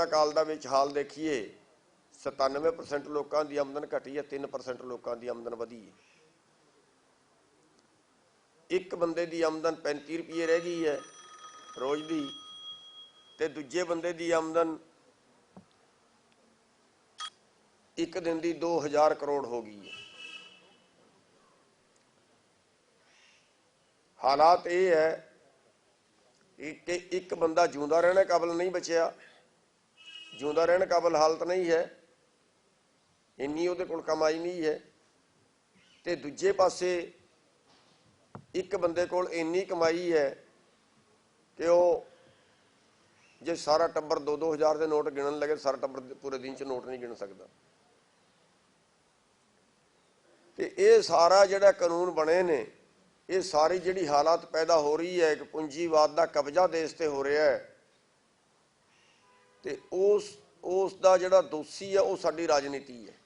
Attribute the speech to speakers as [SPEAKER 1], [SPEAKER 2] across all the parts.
[SPEAKER 1] ਕਰੋना काल दा विच हाल देखिए 97% लोगों की आमदन घटी है, 3% लोगों की आमदन वधी है। एक बंदे की आमदन 35 रुपये रह गई है रोज़ की, तो दूजे बंदे की आमदन एक दिन की 2000 करोड़ हो गई है। हालात ये है कि एक बंदा जिंदा रहने काबिल नहीं बचिया, जिंदा रहने काबिल हालत नहीं है, इन्नी उहदे कोल कमाई नहीं है। तो दूजे पासे एक बंदे कोल इन्नी कमाई है कि वो जे सारा टब्बर 2-2 हज़ार के नोट गिणन लगे, सारा टब्बर पूरे दिन च नोट नहीं गिण सकता। तो ये सारा जिहड़ा कानून बने ने, ये सारी जिहड़ी हालात पैदा हो रही है कि पूंजीवाद का कब्जा देश ते हो रहा है, तो उस दा जिहड़ा दोषी है वो साडी राजनीति है।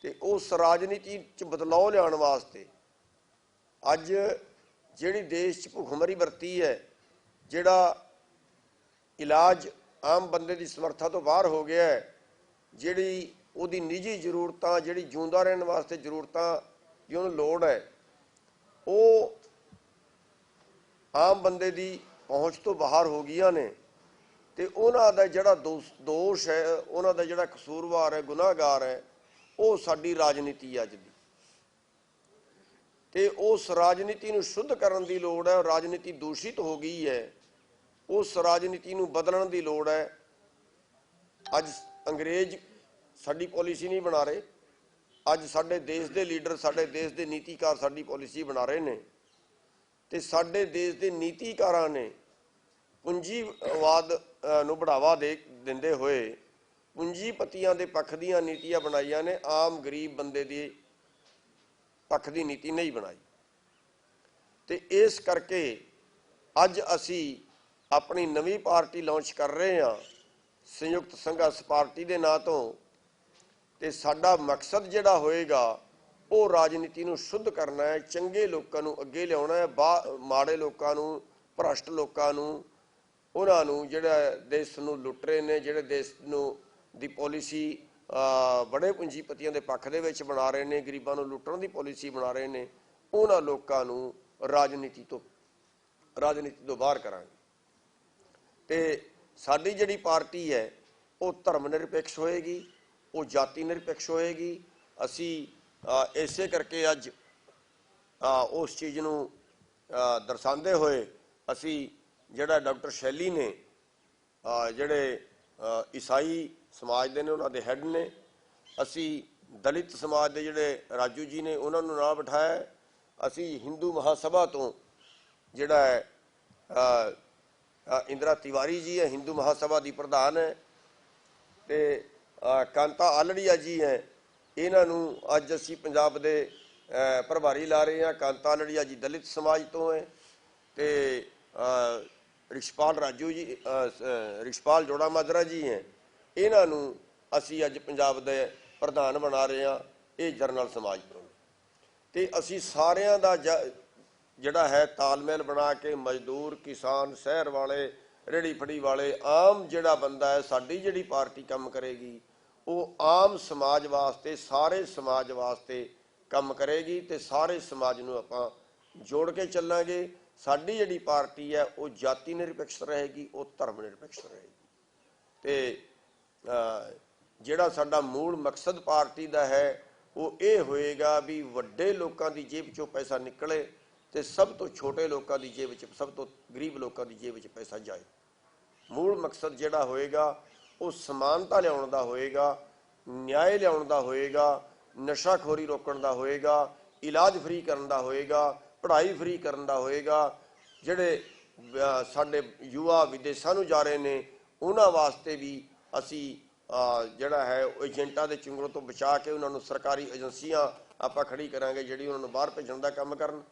[SPEAKER 1] तो उस राजनीति च बदलाव लियाउण वास्ते अज जिहड़ी देश च भुखमरी वरती है, जिहड़ा इलाज आम बंदे की समर्था तो बाहर हो गया है, जिहड़ी उहदी निजी जरूरतां, जिहड़ी जिंदा रहने वास्ते जरूरतां जी उहनूं लोड़ है, वो आम बंदे की पहुँच तो बाहर हो गई ने। तो उन्हां दा जिहड़ा दोष है, उन्हां दा जिहड़ा कसूरवार है, गुनाहगार है, वो साडी राजनीति अज दी। तो उस राजनीति नूं शुद्ध करन दी लोड़ है। राजनीति दूषित हो गई है, उस राजनीति नूं बदलण दी लोड़ है। अज अंग्रेज साडी पॉलिसी नहीं बना रहे, अज साडे देश के लीडर, साडे देश के नीतिकार साडी पॉलिसी बना रहे ने। ते साडे देश के नीतिकारां ने पूंजीवाद नूं बढ़ावा दिंदे होए पूंजीपतियां दे पक्ष दीयां नीतियां बनाईयां ने, आम गरीब बंदे दी पक्ष की नीति नहीं बनाई। तो इस करके अज असी अपनी नवी पार्टी लॉन्च कर रहे हैं संयुक्त संघर्ष पार्टी के नां तो। ते साडा मकसद जिहड़ा होएगा वो राजनीति नूं शुद्ध करना है, चंगे लोकां नूं अगे लियाउणा है, माड़े लोकां नूं, भ्रष्ट लोकां नूं, उन्हां नूं जिहड़ा देश नूं लुट रहे ने, जिहड़े देश नूं दी पॉलिसी बड़े पूंजीपतियों के पक्ष दे विच बना रहे हैं, गरीबां नूं लुट्टण दी पॉलिसी बना रहे हैं, उन्हां लोकां नूं राजनीति तो बाहर करांगे। ते साडी जिहड़ी पार्टी है वो धर्म निरपेक्ष होएगी, वो जाति निरपेक्ष होएगी। असी इसे करके अज उस चीज़ नूं दर्शाते हुए असी जिहड़ा डॉक्टर शैली ने जिहड़े ईसाई समाज दे ने उन्हां दे हैड ने, असी दलित समाज दे जिहड़े राजू जी ने उन्हां नूं नाल बिठाया। असी हिंदू महासभा तो जिहड़ा है इंदिरा तिवारी जी है, हिंदू महासभा की प्रधान है, ते कांता आलड़िया जी हैं, इन्हां नूं अज असी पंजाब दे प्रभारी ला रहे हैं। कांता आलड़िया जी दलित समाज तो हैं, ते रिशपाल राजू जी रिशपाल जोड़ा माजरा जी हैं, इन्हां नूं असी अज पंजाब दे प्रधान बना रहे हैं, ये जरनल समाज तो। ते असी सारियां दा जिहड़ा है तालमेल बना के मजदूर, किसान, शहर वाले, रेहड़ी फड़ी वाले, आम जिहड़ा बंदा है, साडी जिहड़ी पार्टी काम करेगी वो आम समाज वास्ते, सारे समाज वास्ते काम करेगी। ते सारे समाज नूं आपां जोड़ के चलांगे। साडी जिहड़ी पार्टी है वो जाति निरपेक्ष रहेगी, वो धर्म निरपेक्ष रहेगी। ते जिहड़ा साडा मूल मकसद पार्टी दा है वो ये होएगा भी वड्डे लोकां दी जेब चों पैसा निकले ते सब तो छोटे लोगों की जेब च, सब तो गरीब लोगों की जेब च पैसा जाए। मूल मकसद जिहड़ा होएगा वो समानता लियाउण दा होएगा, न्याय लियाउण दा होएगा, नशाखोरी रोकण दा होएगा, इलाज फ्री करन दा होएगा, पढ़ाई फ्री करन दा होएगा। जिहड़े साडे युवा विदेशां नूं जा रहे ने उन्हां वास्ते भी असी जिहड़ा है एजेंटां दे चुंगलों तो बचा के उन्हां नूं सरकारी एजेंसियां आपां खड़ी करांगे जिहड़ी उन्हां नूं बाहर भेजण दा काम करन।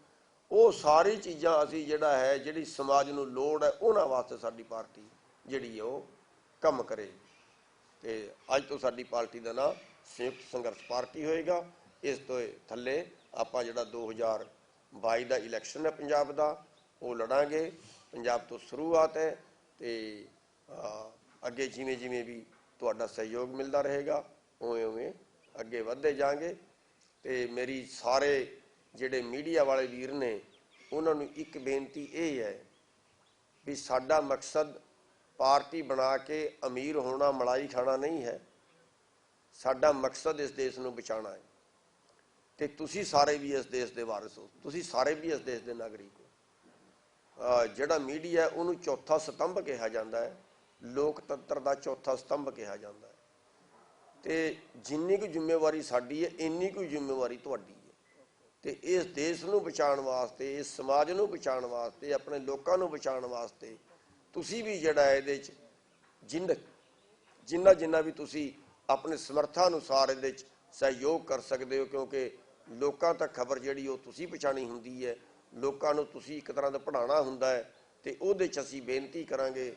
[SPEAKER 1] वो सारी चीज़ां असी जिहड़ा है जिहड़ी समाज नूं लोड़ है उन्हां वास्ते साडी पार्टी जिहड़ी है वो काम करेगी। ते अज तो साडी पार्टी का नाम संयुक्त संघर्ष पार्टी होएगा। इस तो थल्ले आपां जिहड़ा 2022 का इलैक्शन है पंजाब का वो लड़ांगे। पंजाब तो शुरुआत है, तो ਅੱਗੇ ਜਿਵੇਂ ਜਿਵੇਂ ਵੀ ਤੁਹਾਡਾ ਸਹਿਯੋਗ ਮਿਲਦਾ ਰਹੇਗਾ ਉਵੇਂ ਉਵੇਂ ਅੱਗੇ ਵਧਦੇ ਜਾਵਾਂਗੇ। ਤੇ ਮੇਰੀ ਸਾਰੇ ਜਿਹੜੇ ਮੀਡੀਆ ਵਾਲੇ ਵੀਰ ਨੇ ਉਹਨਾਂ ਨੂੰ ਇੱਕ ਬੇਨਤੀ ਇਹ ਹੈ ਵੀ ਸਾਡਾ ਮਕਸਦ ਪਾਰਟੀ ਬਣਾ ਕੇ ਅਮੀਰ ਹੋਣਾ ਮਲਾਈ ਖਾਣਾ ਨਹੀਂ ਹੈ। ਸਾਡਾ ਮਕਸਦ ਇਸ ਦੇਸ਼ ਨੂੰ ਬਚਾਉਣਾ ਹੈ ਤੇ ਤੁਸੀਂ ਸਾਰੇ ਵੀ ਇਸ ਦੇਸ਼ ਦੇ ਵਾਰਿਸ ਹੋ, ਤੁਸੀਂ ਸਾਰੇ ਵੀ ਇਸ ਦੇਸ਼ ਦੇ ਨਾਗਰਿਕ ਹੋ। ਜਿਹੜਾ ਮੀਡੀਆ ਉਹਨੂੰ ਚੌਥਾ ਸਤੰਭ ਕਿਹਾ ਜਾਂਦਾ ਹੈ, ਲੋਕਤੰਤਰ ਦਾ ਚੌਥਾ ਸਤੰਭ ਕਿਹਾ ਜਾਂਦਾ ਹੈ ਤੇ ਜਿੰਨੀ ਕੁ ਜ਼ਿੰਮੇਵਾਰੀ ਸਾਡੀ ਹੈ ਇੰਨੀ ਕੁ ਜ਼ਿੰਮੇਵਾਰੀ ਤੁਹਾਡੀ ਹੈ। ਤੇ ਇਸ ਦੇਸ਼ ਨੂੰ ਬਚਾਉਣ ਵਾਸਤੇ, ਇਸ ਸਮਾਜ ਨੂੰ ਬਚਾਉਣ ਵਾਸਤੇ, ਆਪਣੇ ਲੋਕਾਂ ਨੂੰ ਬਚਾਉਣ ਵਾਸਤੇ ਤੁਸੀਂ ਵੀ ਜਿਹੜਾ ਇਹਦੇ 'ਚ ਜਿੰਨਾ ਵੀ ਤੁਸੀਂ ਆਪਣੇ ਸਮਰੱਥਾ ਅਨੁਸਾਰ ਇਹਦੇ 'ਚ ਸਹਿਯੋਗ ਕਰ ਸਕਦੇ ਹੋ, ਕਿਉਂਕਿ ਲੋਕਾਂ ਤੱਕ ਖਬਰ ਜਿਹੜੀ ਉਹ ਤੁਸੀਂ ਪਹੁੰਚਾਉਣੀ ਹੁੰਦੀ ਹੈ, ਲੋਕਾਂ ਨੂੰ ਤੁਸੀਂ ਇੱਕ ਤਰ੍ਹਾਂ ਦਾ ਪੜ੍ਹਾਉਣਾ ਹੁੰਦਾ ਹੈ। ਤੇ ਉਹਦੇ 'ਚ ਅਸੀਂ ਬੇਨਤੀ ਕਰਾਂਗੇ,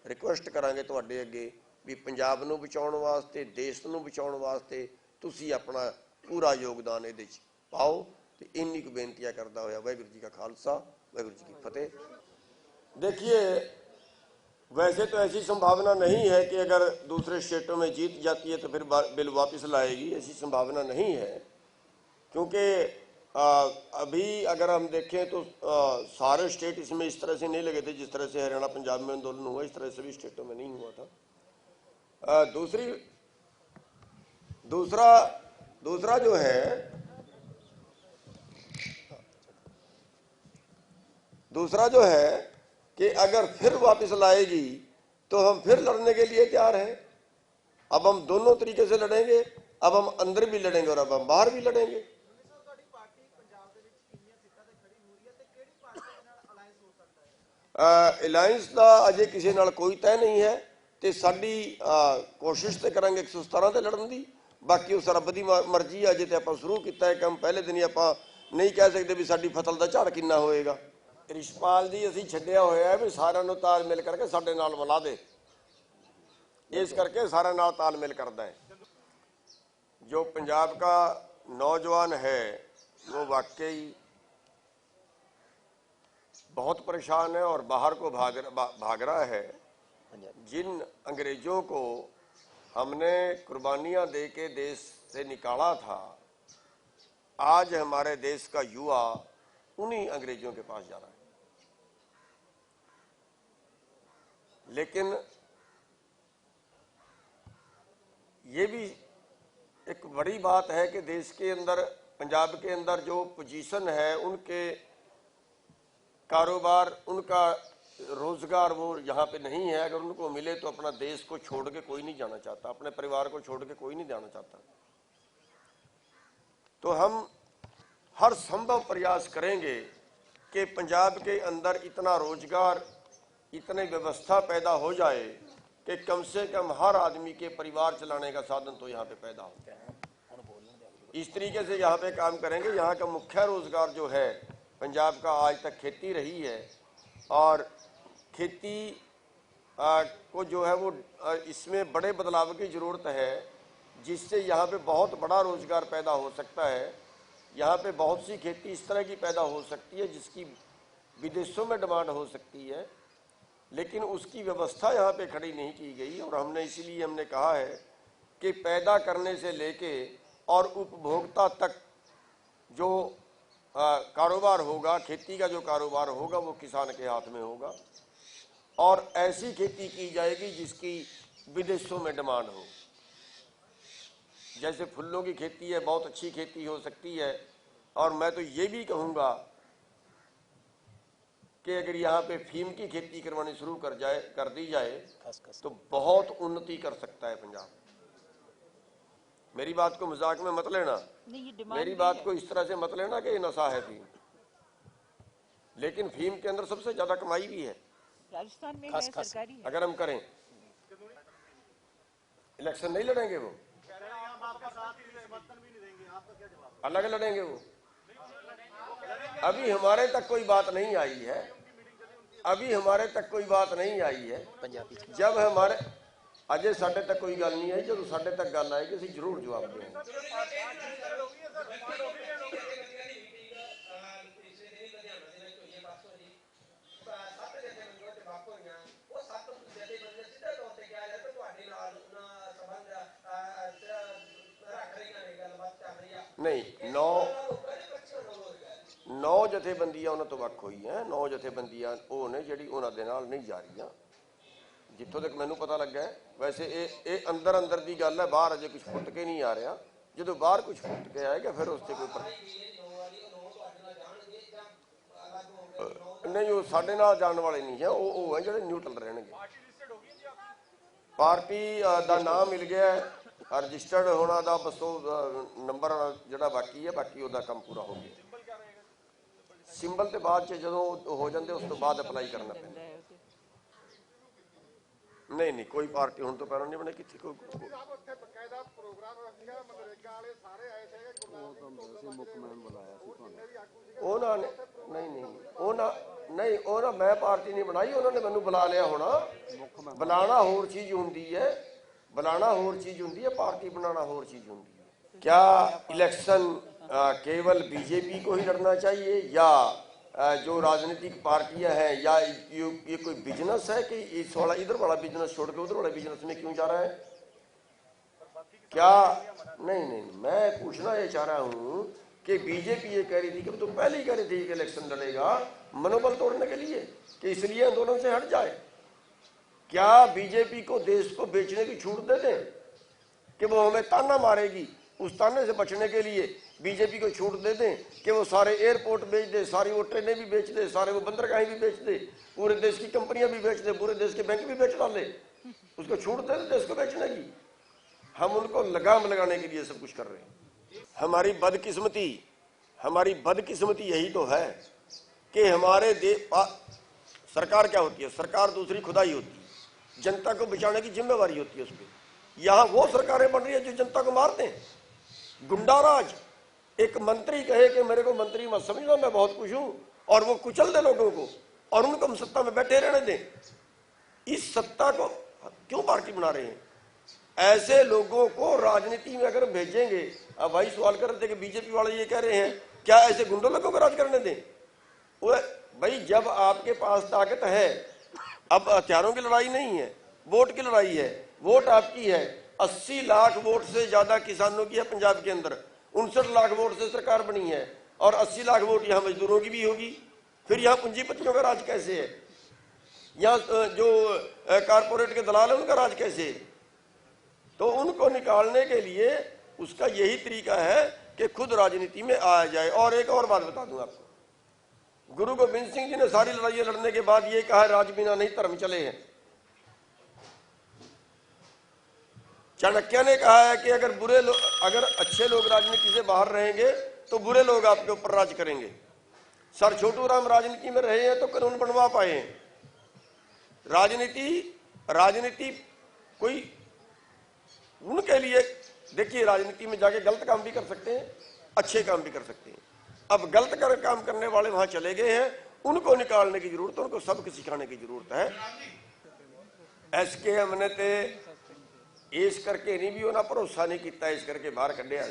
[SPEAKER 1] ਰਿਕੁਐਸਟ ਕਰਾਂਗੇ ਤੁਹਾਡੇ ਅੱਗੇ ਵੀ ਪੰਜਾਬ ਨੂੰ ਬਚਾਉਣ ਵਾਸਤੇ, ਦੇਸ਼ ਨੂੰ ਬਚਾਉਣ ਵਾਸਤੇ ਤੁਸੀਂ ਆਪਣਾ ਪੂਰਾ ਯੋਗਦਾਨ ਇਹਦੇ 'ਚ ਪਾਓ। तो इन्नी को बेनतियाँ करता हुआ वाहिगुरू जी का खालसा वाहिगुरू जी की फतेह। देखिए, वैसे तो ऐसी संभावना नहीं है कि अगर दूसरे स्टेटों में जीत जाती है तो फिर बिल वापस लाएगी, ऐसी संभावना नहीं है। क्योंकि अभी अगर हम देखें तो सारे स्टेट इसमें इस तरह से नहीं लगे थे जिस तरह से हरियाणा पंजाब में आंदोलन हुआ, इस तरह से भी स्टेटों में नहीं हुआ था। दूसरा जो है, कि अगर फिर वापस लाएगी तो हम फिर लड़ने के लिए तैयार हैं। अब हम दोनों तरीके से लड़ेंगे, अब हम अंदर भी लड़ेंगे और अब हम बाहर भी लड़ेंगे। अलायंस का अजे किसी नाल कोई तय नहीं है तो साडी कोशिश तो करांगे 117 से लड़न की, बाकी उस रब की मर्जी है। अजे तो आप शुरू किया है काम, पहले दिन ही आप नहीं कह सकते भी साडी फसल का झाड़ कितना होएगा। रिशपाल जी असीं छड्डिया होया भी सारिਆਂ ਨੂੰ तालमेल करके साडे नाल मिला दे, इस करके सारे नाल तालमेल करता है। जो पंजाब का नौजवान है वो वाकई बहुत परेशान है और बाहर को भाग रहा है। जिन अंग्रेजों को हमने कुर्बानियां दे के देश से निकाला था, आज हमारे देश का युवा उन्हीं अंग्रेजों के पास जा रहा है। लेकिन ये भी एक बड़ी बात है कि देश के अंदर, पंजाब के अंदर जो पोजीशन है, उनके कारोबार, उनका रोजगार वो यहाँ पे नहीं है। अगर उनको मिले तो अपना देश को छोड़ के कोई नहीं जाना चाहता, अपने परिवार को छोड़ के कोई नहीं जाना चाहता। तो हम हर संभव प्रयास करेंगे कि पंजाब के अंदर इतना रोजगार, इतनी व्यवस्था पैदा हो जाए कि कम से कम हर आदमी के परिवार चलाने का साधन तो यहाँ पे पैदा हो जाए। इस तरीके से यहाँ पे काम करेंगे। यहाँ का मुख्य रोजगार जो है पंजाब का आज तक खेती रही है और खेती को जो है वो इसमें बड़े बदलाव की ज़रूरत है, जिससे यहाँ पे बहुत बड़ा रोजगार पैदा हो सकता है। यहाँ पे बहुत सी खेती इस तरह की पैदा हो सकती है जिसकी विदेशों में डिमांड हो सकती है, लेकिन उसकी व्यवस्था यहाँ पे खड़ी नहीं की गई। और हमने इसीलिए हमने कहा है कि पैदा करने से लेके और उपभोक्ता तक जो कारोबार होगा, खेती का जो कारोबार होगा वो किसान के हाथ में होगा और ऐसी खेती की जाएगी जिसकी विदेशों में डिमांड हो। जैसे फूलों की खेती है, बहुत अच्छी खेती हो सकती है। और मैं तो ये भी कहूँगा कि अगर यहाँ पे फीम की खेती करवानी शुरू कर दी जाए तो बहुत उन्नति कर सकता है पंजाब। मेरी बात को मजाक में मत लेना, मेरी बात को इस तरह से मत लेना कि नशा है फीम, लेकिन फीम के अंदर सबसे ज्यादा कमाई भी है।
[SPEAKER 2] राजस्थान में है, सरकारी है।
[SPEAKER 1] अगर हम करें, इलेक्शन नहीं लड़ेंगे वो, अलग लड़ेंगे वो। अभी हमारे तक कोई बात नहीं आई है, अभी हमारे तक कोई बात नहीं आई है। जब हमारे अजय साढ़े तक कोई गल नहीं आई, जो साढ़े तक गल आएगी असीं जरूर जवाब देंगे। ਜਥੇਬੰਦੀਆਂ ਉਹਨਾਂ ਤੋਂ ਵੱਖ ਹੋਈਆਂ, 9 ਜਥੇਬੰਦੀਆਂ ਉਹ ਨੇ ਜਿਹੜੀ ਉਹਨਾਂ ਦੇ ਨਾਲ ਨਹੀਂ ਜਾ ਰਹੀਆਂ, ਜਿੱਥੋਂ ਤੱਕ ਮੈਨੂੰ ਪਤਾ ਲੱਗਾ। ਵੈਸੇ ਇਹ ਅੰਦਰ ਦੀ ਗੱਲ ਹੈ, ਬਾਹਰ ਅਜੇ ਕੁਝ ਫੁੱਟ ਕੇ ਨਹੀਂ ਆ ਰਿਹਾ। ਜਦੋਂ ਬਾਹਰ ਕੁਝ ਫੁੱਟ ਕੇ ਆਏਗਾ ਫਿਰ ਉਸ ਤੇ ਕੋਈ ਨਹੀਂ, ਉਹ ਸਾਡੇ ਨਾਲ ਜਾਣ ਵਾਲੇ ਨਹੀਂ ਹੈ, ਉਹ ਹੈ ਜਿਹੜੇ ਨਿਊਟਰਲ ਰਹਿਣਗੇ। ਪਾਰਟੀ ਦਾ ਨਾਮ ਮਿਲ ਗਿਆ, ਰਜਿਸਟਰਡ ਹੋਣਾ ਦਾ ਬਸ ਉਹ ਨੰਬਰ ਜਿਹੜਾ ਬਾਕੀ ਹੈ, ਬਾਕੀ ਉਹਦਾ ਕੰਮ ਪੂਰਾ ਹੋ ਗਿਆ। ਸਿੰਬਲ ਤੇ ਬਾਅਦ ਚ ਜਦੋਂ ਹੋ ਜਾਂਦੇ ਉਸ ਤੋਂ ਬਾਅਦ ਅਪਲਾਈ ਕਰਨਾ ਪੈਂਦਾ। ਨਹੀਂ ਕੋਈ ਪਾਰਟੀ ਹੁਣ ਤੋਂ ਪਹਿਲਾਂ ਨਹੀਂ ਬਣੇ ਕਿੱਥੇ ਕੋਈ ਉਹਨਾਂ ਨੇ ਨਹੀਂ ਉਹਨਾਂ ਮੈਂ ਪਾਰਟੀ नहीं बनाई, उन्होंने मैनू बुला लिया होना। बुलाना होर चीज होंगी है, पार्टी बनाना होर चीज होंगी है। क्या इलेक्शन केवल बीजेपी को ही लड़ना चाहिए या जो राजनीतिक पार्टियां हैं, या ये कोई बिजनेस है कि इस वाला इधर वाला बिजनेस छोड़ के उधर वाले बिजनेस में क्यों जा रहा है? क्या नहीं मैं पूछना ये चाह रहा हूँ कि बीजेपी ये कह रही थी कि तो पहले ही कह रही थी कि इलेक्शन लड़ेगा मनोबल तोड़ने के लिए, कि इसलिए आंदोलन से हट जाए। क्या बीजेपी को देश को बेचने की छूट दे दें कि वो हमें ताना मारेगी, उस ताने से बचने के लिए बीजेपी को छूट दे दें कि वो सारे एयरपोर्ट बेच दे, सारी वो ट्रेनें भी बेच दे, सारे वो बंदरगाहें भी बेच दे, पूरे देश की कंपनियां भी बेच दे, पूरे देश के बैंक भी बेच डाले, उसको छूट दे दे देश को बेचने की। हम उनको लगाम लगाने के लिए सब कुछ कर रहे हैं। हमारी बदकिस्मती यही तो है कि हमारे सरकार क्या होती है? सरकार दूसरी खुदाई होती है, जनता को बचाने की जिम्मेवारी होती है उसकी। यहाँ वो सरकारें बन रही है जो जनता को मारते हैं। गुंडाराज, एक मंत्री कहे कि मेरे को मंत्री मत समझना, मैं बहुत खुश हूं, और वो कुचल दे लोगों को और उनको हम सत्ता में बैठे रहने दें। इस सत्ता को क्यों पार्टी बना रहे हैं? ऐसे लोगों को राजनीति में अगर भेजेंगे, अब भाई सवाल कर रहे थे कि बीजेपी वाले ये कह रहे हैं क्या ऐसे गुंडों लोगों को राज करने दें? वो भाई जब आपके पास ताकत है, अब हथियारों की लड़ाई नहीं है, वोट की लड़ाई है। वोट आपकी है, 80 लाख वोट से ज्यादा किसानों की है पंजाब के अंदर, 59 लाख वोट से सरकार बनी है, और 80 लाख वोट यहाँ मजदूरों की भी होगी। फिर यहाँ पूंजीपतियों का राज कैसे है? यहाँ जो कारपोरेट के दलाल है उनका राज कैसे है? तो उनको निकालने के लिए उसका यही तरीका है कि खुद राजनीति में आया जाए। और एक और बात बता दूं आपको, गुरु गोबिंद सिंह जी ने सारी लड़ाइयां लड़ने के बाद ये कहा, राज बिना नहीं धर्म चले हैं। चाणक्य ने कहा है कि अगर अच्छे लोग राजनीति से बाहर रहेंगे तो बुरे लोग आपके ऊपर राज करेंगे। सर छोटू राम राजनीति में रहे हैं तो कानून बनवा पाए हैं। राजनीति कोई उनके लिए, देखिए राजनीति में जाके गलत काम भी कर सकते हैं, अच्छे काम भी कर सकते हैं। अब गलत काम करने वाले वहां चले गए हैं, उनको निकालने की जरूरत है, उनको सबक सिखाने की जरूरत है। एसके हमने ते इस करके नहीं भी उन्हें भरोसा नहीं किया, इस करके बाहर कढ़िया,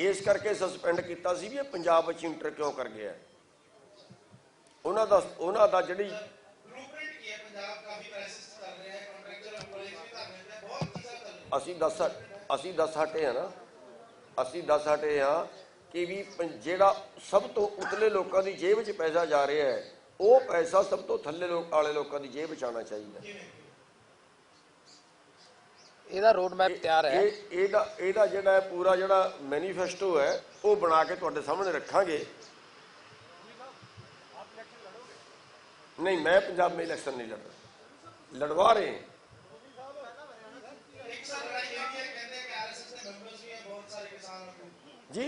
[SPEAKER 1] इस करके सस्पेंड किया भी पंजाब विच इंटर क्यों कर गया। उन्हों दा जिहड़ी ਅਸੀਂ दस हटे हैं ना, ਅਸੀਂ 10 हटे हाँ कि भी ਜਿਹੜਾ सब तो उतले लोगों की जेब च पैसा जा रहा है, वो पैसा सब तो थल्ले वाले लोगों की जेब च आना चाहिए।
[SPEAKER 3] ਇਹਦਾ ਰੋਡ ਮੈਪ ਤਿਆਰ ਹੈ।
[SPEAKER 1] ਇਹਦਾ ਜਿਹੜਾ ਪੂਰਾ ਜਿਹੜਾ ਮੈਨੀਫੈਸਟੋ ਹੈ ਉਹ ਬਣਾ ਕੇ ਤੁਹਾਡੇ ਸਾਹਮਣੇ ਰੱਖਾਂਗੇ। नहीं मैं पंजाब में इलेक्शन नहीं लड़ रहा, लड़वा रहे हैं। जी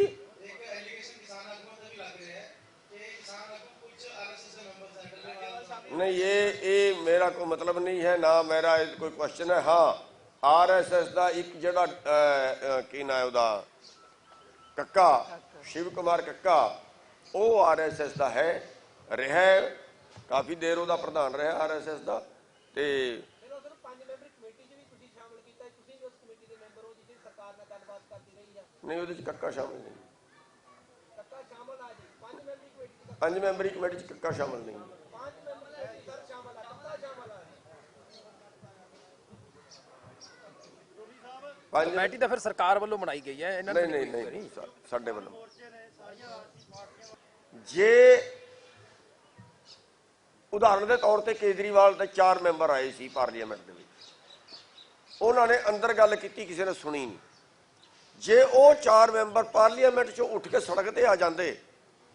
[SPEAKER 1] नहीं, ये मेरा कोई मतलब नहीं है ना, मेरा कोई क्वेश्चन है। हाँ RSS का एक जड़ा की ना है कक्का, शिव कुमार कक्का, वो RSS का है, रहा काफ़ी देर ਉਹਦਾ ਪ੍ਰਧਾਨ ਰਿਹਾ RSS ਦਾ। ਤੇ नहीं ਉਹਦੇ ਚ ਕੱਕਾ ਸ਼ਾਮਲ नहीं, 5 ਮੈਂਬਰੀ ਕਮੇਟੀ ਚ ਕੱਕਾ ਸ਼ਾਮਲ नहीं।
[SPEAKER 3] ਕਮੇਟੀ ਤਾਂ ਫਿਰ ਸਰਕਾਰ ਵੱਲੋਂ ਬਣਾਈ ਗਈ ਹੈ, ਇਹਨਾਂ
[SPEAKER 1] नहीं ਸਾਡੇ ਵੱਲੋਂ ਜੇ ਉਦਾਹਰਨ ਦੇ ਤੌਰ ਤੇ ਕੇਜਰੀਵਾਲ ਦੇ 4 ਮੈਂਬਰ ਆਏ ਸੀ ਪਾਰਲੀਮੈਂਟ ਦੇ ਵਿੱਚ, ਉਹਨਾਂ ਨੇ ਅੰਦਰ ਗੱਲ ਕੀਤੀ, ਕਿਸੇ ਨੇ ਸੁਣੀ ਨਹੀਂ। ਜੇ ਉਹ 4 ਮੈਂਬਰ ਪਾਰਲੀਮੈਂਟ 'ਚੋਂ ਉੱਠ ਕੇ ਸੜਕ ਤੇ ਆ ਜਾਂਦੇ,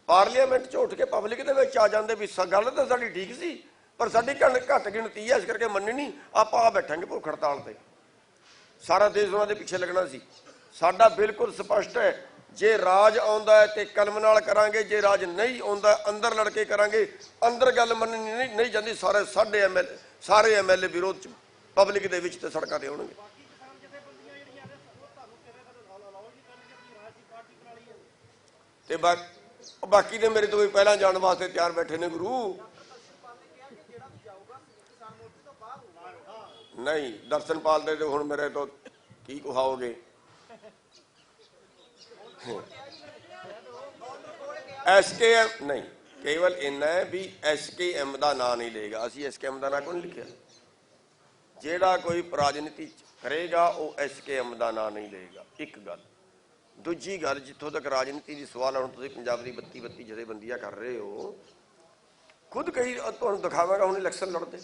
[SPEAKER 1] ਪਾਰਲੀਮੈਂਟ 'ਚੋਂ ਉੱਠ ਕੇ ਪਬਲਿਕ ਦੇ ਵਿੱਚ ਆ ਜਾਂਦੇ ਵੀ ਗੱਲ ਤਾਂ ਸਾਡੀ ਠੀਕ ਸੀ ਪਰ ਸਾਡੀ ਘੱਟ ਗਿਣਤੀ ਹੈ, ਇਸ ਕਰਕੇ ਮੰਨੀ ਨਹੀਂ, ਆਪਾਂ ਆ ਬੈਠਾਂਗੇ ਭੁੱਖ ਹੜਤਾਲ ਤੇ। ਸਾਰਾ ਦੇਸ਼ ਉਹਨਾਂ ਦੇ ਪਿੱਛੇ ਲੱਗਣਾ ਸੀ। ਸਾਡਾ ਬਿਲਕੁਲ ਸਪਸ਼ਟ ਹੈ, ਜੇ ਰਾਜ ਆਉਂਦਾ ਹੈ ਤੇ ਕਲਮ ਨਾਲ ਕਰਾਂਗੇ, ਜੇ ਰਾਜ ਨਹੀਂ ਆਉਂਦਾ ਅੰਦਰ ਲੜ ਕੇ ਕਰਾਂਗੇ। ਅੰਦਰ ਗੱਲ ਮੰਨਣੀ ਨਹੀਂ ਜਾਂਦੀ, ਸਾਰੇ ਐਮਐਲਏ ਵਿਰੋਧ 'ਚ ਪਬਲਿਕ ਦੇ ਵਿੱਚ ਤੇ ਸੜਕਾਂ ਤੇ ਆਉਣਗੇ। ਤੇ ਬਾਕੀ ਦੇ ਮੇਰੇ ਤੋਂ ਵੀ ਪਹਿਲਾਂ ਜਾਣ ਵਾਸਤੇ ਤਿਆਰ ਬੈਠੇ ਨੇ ਗੁਰੂ। ਨਹੀਂ ਦਰਸ਼ਨਪਾਲ ਦੇ ਹੁਣ ਮੇਰੇ ਤੋਂ ਕੀ ਕਹਾਓਗੇ। SKM ਨਹੀਂ, ਕੇਵਲ ਇੰਨਾ ਹੈ ਵੀ SKM ਦਾ ਨਾਂ ਨਹੀਂ ਲਏਗਾ। ਅਸੀਂ SKM ਦਾ ਨਾਂ ਕੋਈ ਨਹੀਂ ਲਿਖਿਆ। ਜਿਹੜਾ ਕੋਈ ਰਾਜਨੀਤੀ ਕਰੇਗਾ ਉਹ SKM ਦਾ ਨਾਂ ਨਹੀਂ ਲਏਗਾ, ਇੱਕ ਗੱਲ। ਦੂਜੀ ਗੱਲ, ਜਿੱਥੋਂ ਤੱਕ ਰਾਜਨੀਤੀ ਦੀ ਸਵਾਲ ਹੁਣ ਤੁਸੀਂ ਪੰਜਾਬ ਦੀ 32 ਜਥੇਬੰਦੀਆਂ ਕਰ ਰਹੇ ਹੋ, ਖੁਦ ਕਈ ਤੁਹਾਨੂੰ ਦਿਖਾਵਾਂਗਾ ਹੁਣ ਇਲੈਕਸ਼ਨ ਲੜਦੇ।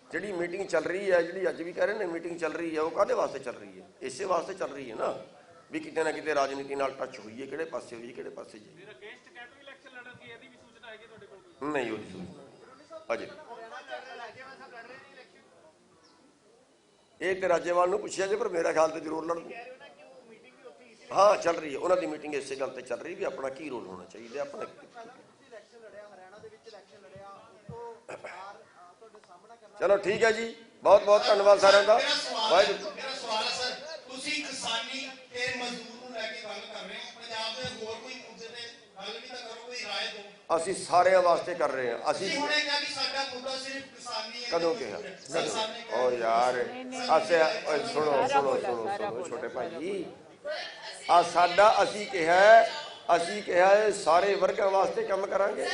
[SPEAKER 1] ਜਿਹੜੀ ਮੀਟਿੰਗ ਚੱਲ ਰਹੀ ਹੈ, ਜਿਹੜੀ ਅੱਜ ਵੀ ਕਹਿ ਰਹੇ ਨੇ ਮੀਟਿੰਗ ਚੱਲ ਰਹੀ ਹੈ, ਉਹ ਕਾਹਦੇ ਵਾਸਤੇ ਚੱਲ ਰਹੀ ਹੈ? ਇਸੇ ਵਾਸਤੇ ਚੱਲ ਰਹੀ ਹੈ ਨਾ ਵੀ ਕਿਤੇ ਨਾ ਕਿਤੇ ਰਾਜਨੀਤੀ ਨਾਲ ਟੱਚ ਹੋਈਏ, ਕਿਹੜੇ ਪਾਸੇ ਹੋਈਏ, ਕਿਹੜੇ ਪਾਸੇ ਜਾਈਏ। ਨਹੀਂ ਉਹਦੀ ਸੂਚਨਾ ਅਜੇ ਇਹ ਤੇ ਰਾਜੇਵਾਲ ਨੂੰ ਪੁੱਛਿਆ ਜੇ, ਪਰ ਮੇਰਾ ਖਿਆਲ ਤੇ ਜ਼ਰੂਰ ਲੜਨ। ਹਾਂ ਚੱਲ ਰਹੀ ਹੈ ਉਹਨਾਂ ਦੀ ਮੀਟਿੰਗ, ਇਸੇ ਗੱਲ ਤੇ ਚੱਲ ਰਹੀ ਵੀ ਆਪਣਾ ਕੀ ਰੋਲ ਹੋਣਾ ਚਾਹੀਦਾ। ਆਪਣਾ ਚਲੋ ਠੀਕ ਹੈ ਜੀ, ਬਹੁਤ ਬਹੁਤ ਧੰਨਵਾਦ ਸਾਰਿਆਂ ਦਾ। ਵਾਹਿਗੁਰੂ।
[SPEAKER 4] ਤੁਸੀਂ ਕਿਸਾਨੀ ਤੇ ਮਜ਼ਦੂਰ ਨੂੰ ਲੈ ਕੇ ਗੱਲ ਕਰ ਰਹੇ ਹੋ, ਪੰਜਾਬ ਦੇ ਹੋਰ ਕੋਈ ਮੁੱਦੇ ਤੇ ਗੱਲ ਵੀ ਤਾਂ ਕਰੋ, ਕੋਈ ਰਾਏ ਦਿਓ।
[SPEAKER 1] ਅਸੀਂ ਸਾਰਿਆਂ ਵਾਸਤੇ ਕਰ ਰਹੇ ਹਾਂ। ਅਸੀਂ
[SPEAKER 4] ਹੁਣੇ ਕਿਹਾ ਕਿ ਸਾਡਾ ਮੁੱਦਾ ਸਿਰਫ ਕਿਸਾਨੀ ਹੈ।
[SPEAKER 1] ਕਦੋਂ ਕਿਹਾ? ਓ ਯਾਰ ਸੁਣੋ ਛੋਟੇ ਭਾਈ, ਆ ਸਾਡਾ ਅਸੀਂ ਕਿਹਾ ਇਹ ਸਾਰੇ ਵਰਗਾਂ ਵਾਸਤੇ ਕੰਮ ਕਰਾਂਗੇ।